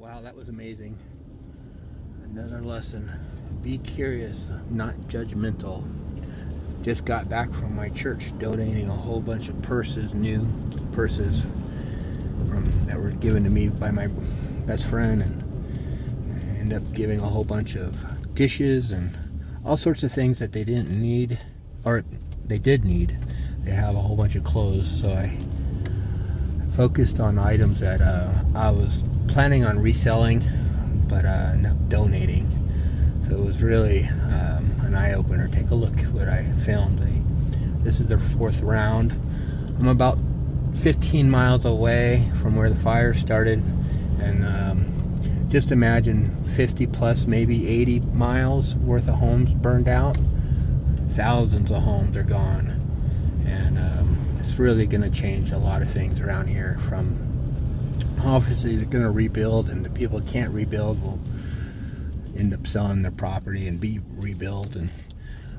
Wow, that was amazing. Another lesson. Be curious, not judgmental. Just got back from my church donating a whole bunch of purses, new purses that were given to me by my best friend, and I ended up giving a whole bunch of dishes and all sorts of things that they didn't need, or they did need. They have a whole bunch of clothes, so I focused on items that I was planning on reselling, but ended up donating. So it was really an eye-opener. Take a look at what I filmed. This is their 4th round. I'm about 15 miles away from where the fire started, and just imagine 50 plus, maybe 80 miles worth of homes burned out. Thousands of homes are gone, and it's really going to change a lot of things around here. From obviously they're going to rebuild, and the people that can't rebuild will end up selling their property and be rebuilt.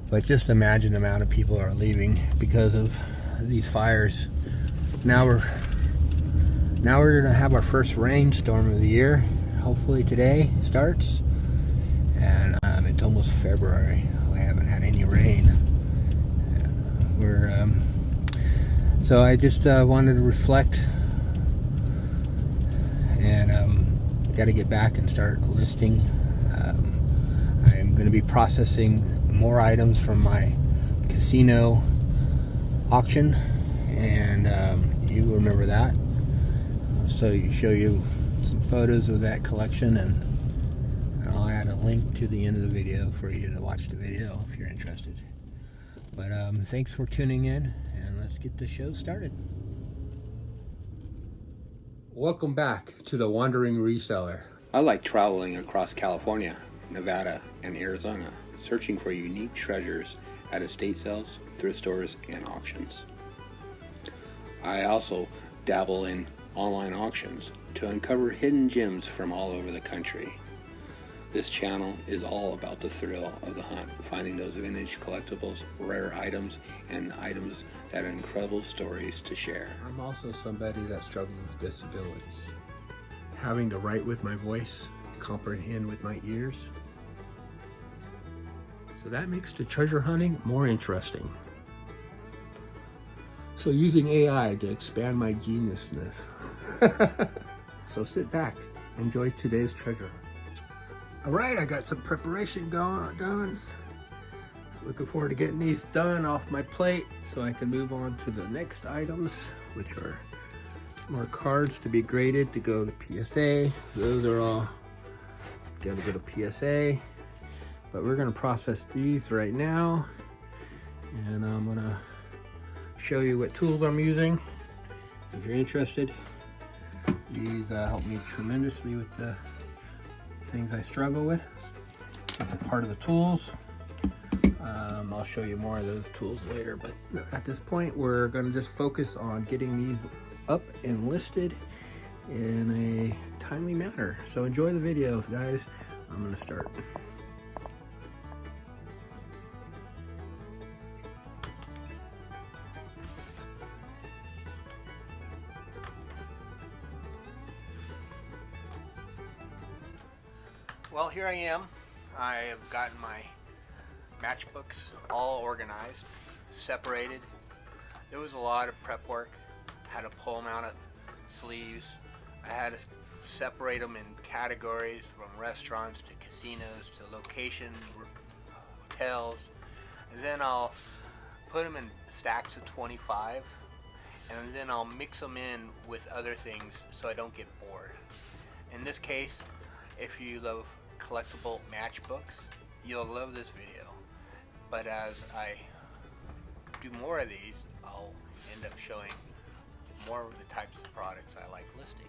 But just imagine the amount of people are leaving because of these fires. Now we're gonna have our first rainstorm of the year. Hopefully today starts, and it's almost February. We haven't had any rain. So I just wanted to reflect, and got to get back and start listing. I'm going to be processing more items from my casino auction, and you remember that. So you show you some photos of that collection, and I'll add a link to the end of the video for you to watch the video if you're interested. But thanks for tuning in, and let's get the show started. Welcome back to the Wandering Reseller. I like traveling across California, Nevada, and Arizona, searching for unique treasures at estate sales, thrift stores, and auctions. I also dabble in online auctions to uncover hidden gems from all over the country. This channel is all about the thrill of the hunt, finding those vintage collectibles, rare items, and items that have incredible stories to share. I'm also somebody that struggles with disabilities. Having to write with my voice, comprehend with my ears. So that makes the treasure hunting more interesting. So using AI to expand my geniusness. So sit back, enjoy today's treasure. All right, I got some preparation done. Looking forward to getting these done off my plate so I can move on to the next items, which are more cards to be graded to go to PSA. Those are all going to go to PSA, but we're going to process these right now, and I'm going to show you what tools I'm using if you're interested. These help me tremendously with the things I struggle with. Just a part of the tools. I'll show you more of those tools later, but at this point we're going to just focus on getting these up and listed in a timely manner. So enjoy the videos, guys. I'm going to start. Well, here I am. I have gotten my matchbooks all organized, separated. There was a lot of prep work. I had to pull them out of sleeves. I had to separate them in categories, from restaurants to casinos to location, hotels. And then I'll put them in stacks of 25, and then I'll mix them in with other things so I don't get bored. In this case, if you love collectible matchbooks, you'll love this video. But as I do more of these, I'll end up showing more of the types of products I like listing.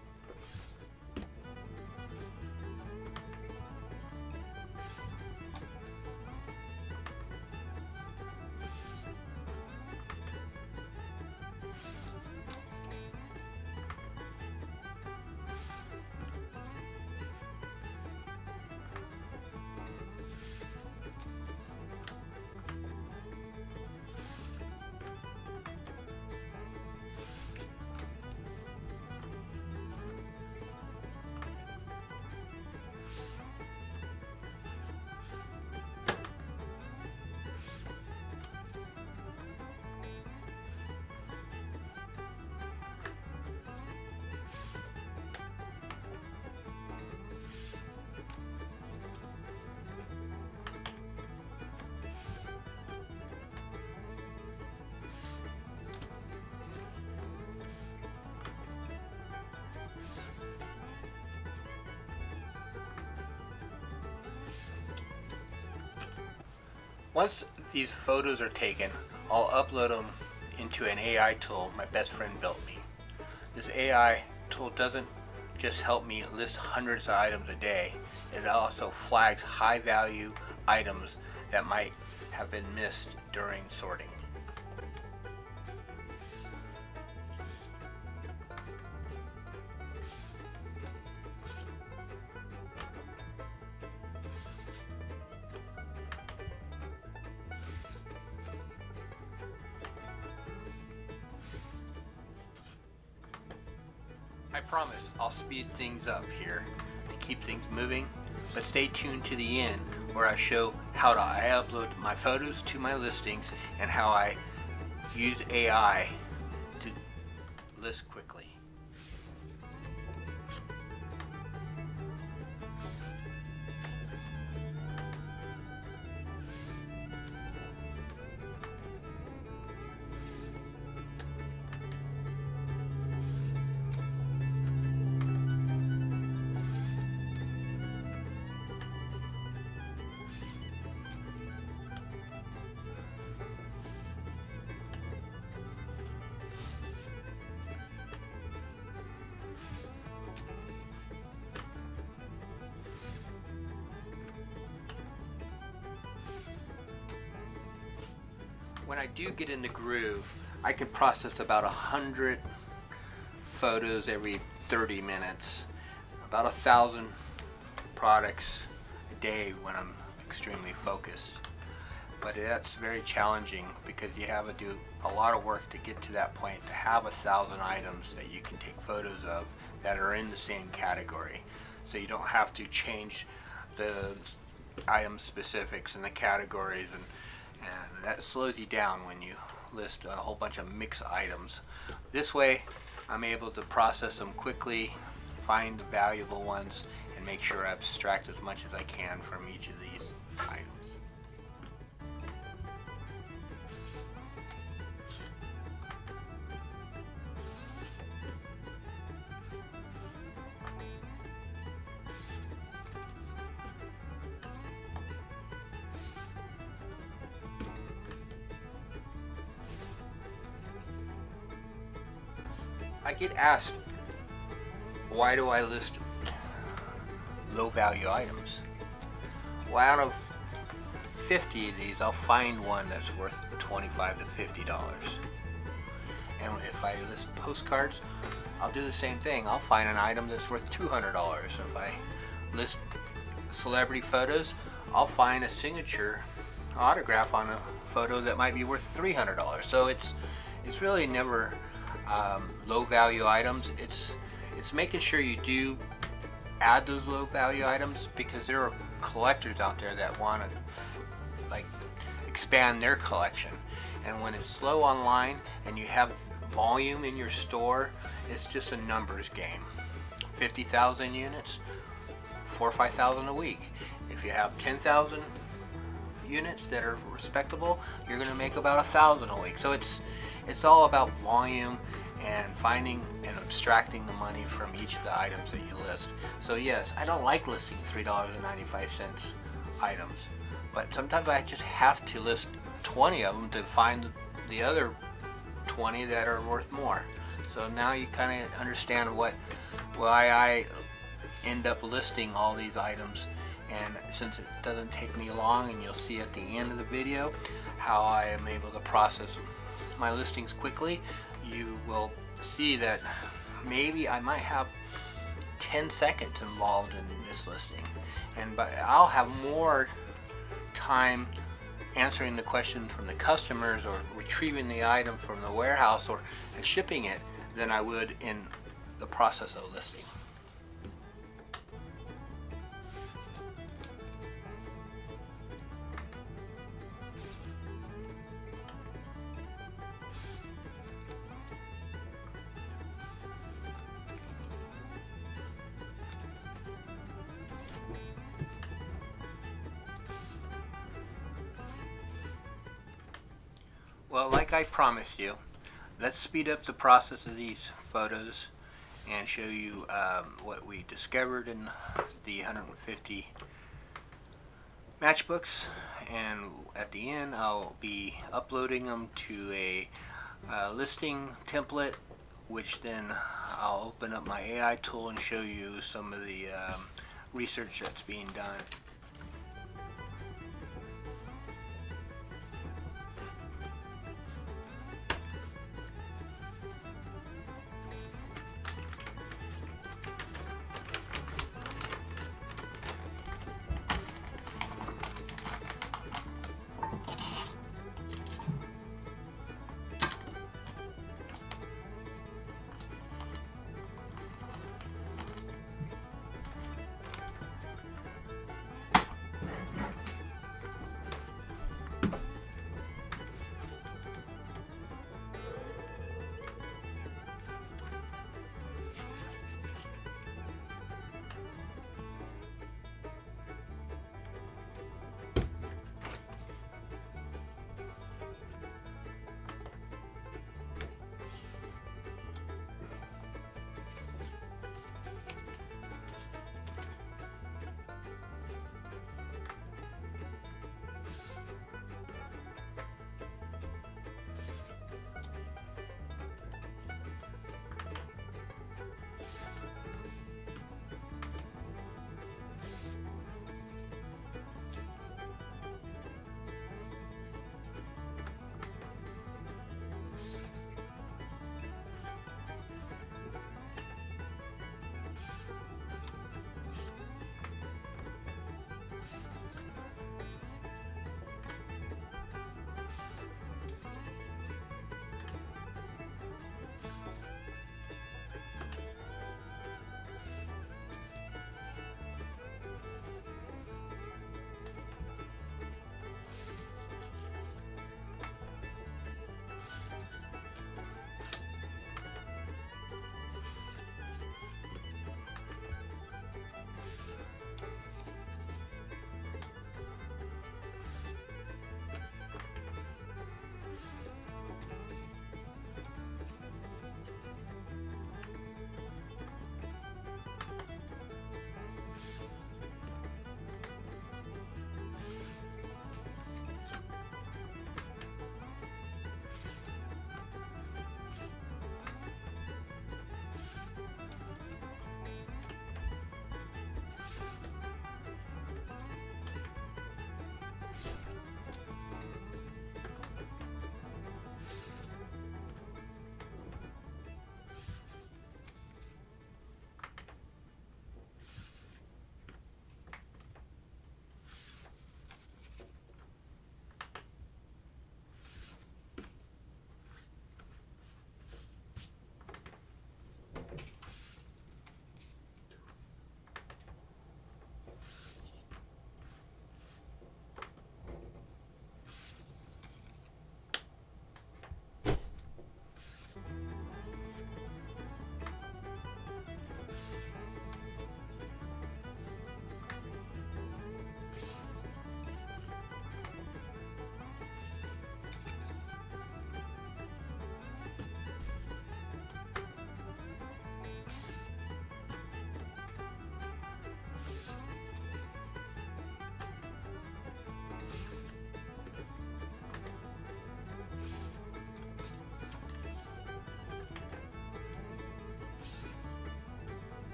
Once these photos are taken, I'll upload them into an AI tool my best friend built me. This AI tool doesn't just help me list hundreds of items a day, it also flags high value items that might have been missed during sorting. I promise I'll speed things up here to keep things moving, but stay tuned to the end where I show how I upload my photos to my listings and how I use AI to list quickly. When I do get in the groove, I can process about 100 photos every 30 minutes, about 1,000 products a day when I'm extremely focused. But that's very challenging because you have to do a lot of work to get to that point, to have 1,000 items that you can take photos of that are in the same category. So you don't have to change the item specifics and the categories, and that slows you down when you list a whole bunch of mixed items. This way I'm able to process them quickly, find the valuable ones, and make sure I abstract as much as I can from each of these items. I get asked, why do I list low value items? Well, out of 50 of these, I'll find one that's worth $25 to $50. And if I list postcards, I'll do the same thing. I'll find an item that's worth $200. If I list celebrity photos, I'll find a signature autograph on a photo that might be worth $300. So it's really never low value items. It's making sure you do add those low value items, because there are collectors out there that want to like expand their collection, and when it's slow online and you have volume in your store, it's just a numbers game. 50,000 units, 4,000 or 5,000 a week. If you have 10,000 units that are respectable, you're going to make about 1,000 a week. So it's all about volume and finding and abstracting the money from each of the items that you list. So yes, I don't like listing $3.95 items, but sometimes I just have to list 20 of them to find the other 20 that are worth more. So now you kind of understand why I end up listing all these items. And since it doesn't take me long, and you'll see at the end of the video how I am able to process my listings quickly, you will see that maybe I might have 10 seconds involved in this listing, but I'll have more time answering the question from the customers or retrieving the item from the warehouse or shipping it than I would in the process of listing. Well, like I promised you, let's speed up the process of these photos and show you what we discovered in the 150 matchbooks, and at the end I'll be uploading them to a listing template, which then I'll open up my AI tool and show you some of the research that's being done.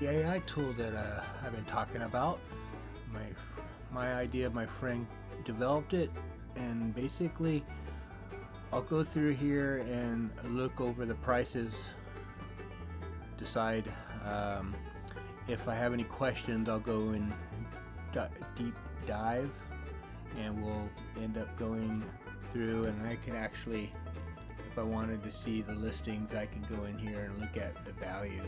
The AI tool that I've been talking about, my idea, my friend developed it, and basically I'll go through here and look over the prices, decide if I have any questions. I'll go in deep dive, and we'll end up going through, and I can actually, if I wanted to see the listings, I can go in here and look at the value.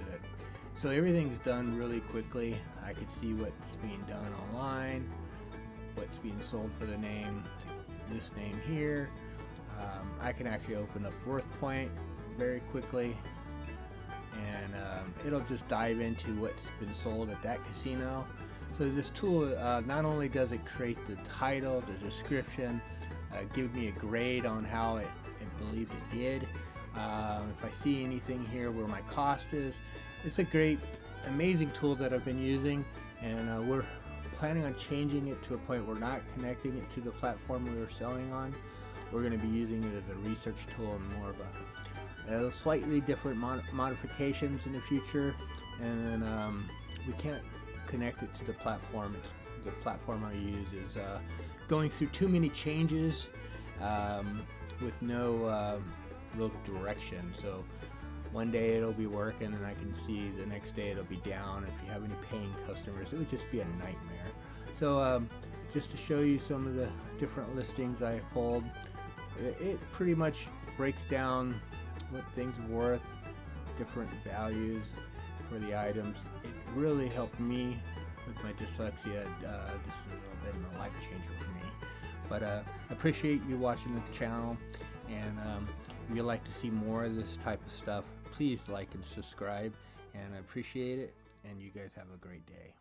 So everything's done really quickly. I can see what's being done online, what's being sold for the name, this name here. I can actually open up WorthPoint very quickly, and it'll just dive into what's been sold at that casino. So this tool, not only does it create the title, the description, give me a grade on how it believed it did. If I see anything here where my cost is, it's a great, amazing tool that I've been using, and we're planning on changing it to a point where we're not connecting it to the platform we were selling on. We're going to be using it as a research tool and more of a slightly different modifications in the future, and then we can't connect it to the platform. The platform I use is going through too many changes with no real direction. So one day it'll be working, and I can see the next day it'll be down. If you have any paying customers, it would just be a nightmare. So just to show you some of the different listings I pulled, it pretty much breaks down what things are worth, different values for the items. It really helped me with my dyslexia. This is a little bit of a life changer for me. But I appreciate you watching the channel, and if you'd like to see more of this type of stuff, please like and subscribe, and I appreciate it, and you guys have a great day.